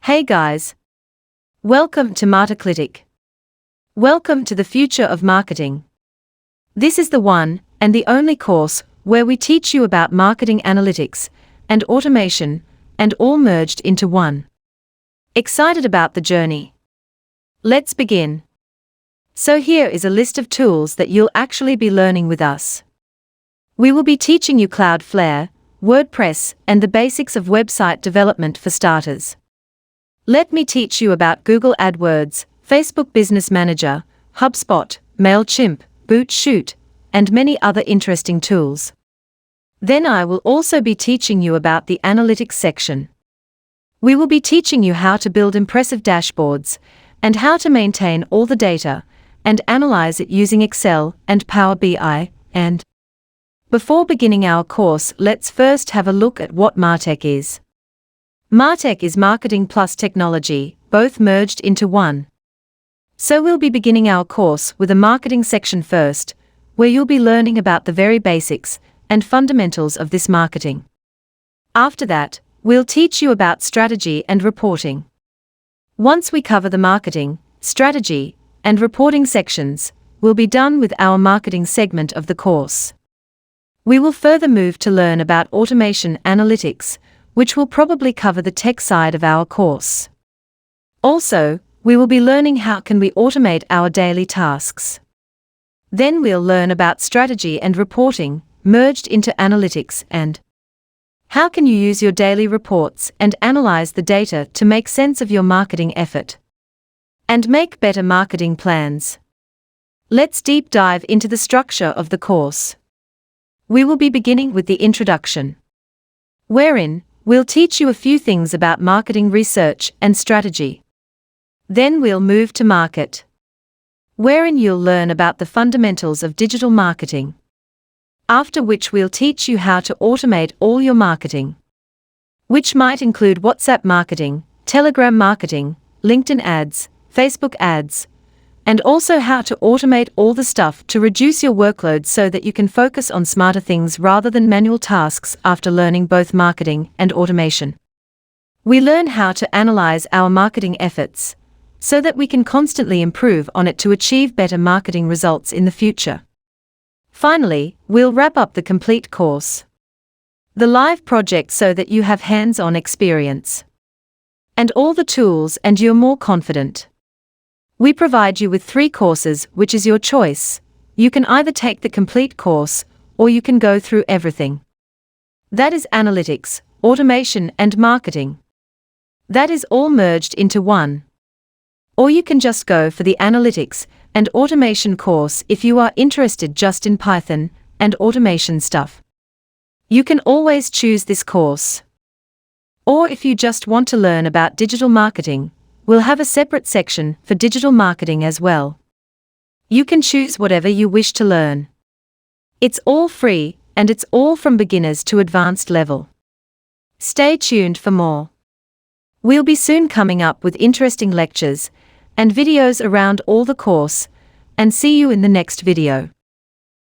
Hey guys! Welcome to Martechlytic. Welcome to the future of marketing. This is the one and the only course where we teach you about marketing analytics and automation, and all merged into one. Excited about the journey? Let's begin. So here is a list of tools that you'll actually be learning with us. We will be teaching you Cloudflare, WordPress, and the basics of website development for starters. Let me teach you about Google AdWords, Facebook Business Manager, HubSpot, MailChimp, BootShoot, and many other interesting tools. Then I will also be teaching you about the analytics section. We will be teaching you how to build impressive dashboards, and how to maintain all the data, and analyze it using Excel and Power BI, and before beginning our course, let's first have a look at what Martech is. Martech is marketing plus technology, both merged into one. So we'll be beginning our course with a marketing section first, where you'll be learning about the very basics and fundamentals of this marketing. After that, we'll teach you about strategy and reporting. Once we cover the marketing, strategy, and reporting sections, we'll be done with our marketing segment of the course. We will further move to learn about automation analytics, which will probably cover the tech side of our course. Also, we will be learning how can we automate our daily tasks. Then we'll learn about strategy and reporting, merged into analytics, and how can you use your daily reports and analyze the data to make sense of your marketing effort and make better marketing plans. Let's deep dive into the structure of the course. We will be beginning with the introduction, wherein we'll teach you a few things about marketing research and strategy. Then we'll move to market, wherein you'll learn about the fundamentals of digital marketing. After which we'll teach you how to automate all your marketing, which might include WhatsApp marketing, Telegram marketing, LinkedIn ads, Facebook ads, and also how to automate all the stuff to reduce your workload so that you can focus on smarter things rather than manual tasks after learning both marketing and automation. We learn how to analyze our marketing efforts so that we can constantly improve on it to achieve better marketing results in the future. Finally, we'll wrap up the complete course, the live project, so that you have hands-on experience and all the tools and you're more confident. We provide you with 3 courses, which is your choice. You can either take the complete course, or you can go through everything. That is analytics, automation, and marketing. That is all merged into one. Or you can just go for the analytics and automation course if you are interested just in Python and automation stuff. You can always choose this course. Or if you just want to learn about digital marketing, we'll have a separate section for digital marketing as well. You can choose whatever you wish to learn. It's all free, and it's all from beginners to advanced level. Stay tuned for more. We'll be soon coming up with interesting lectures and videos around all the course, and see you in the next video.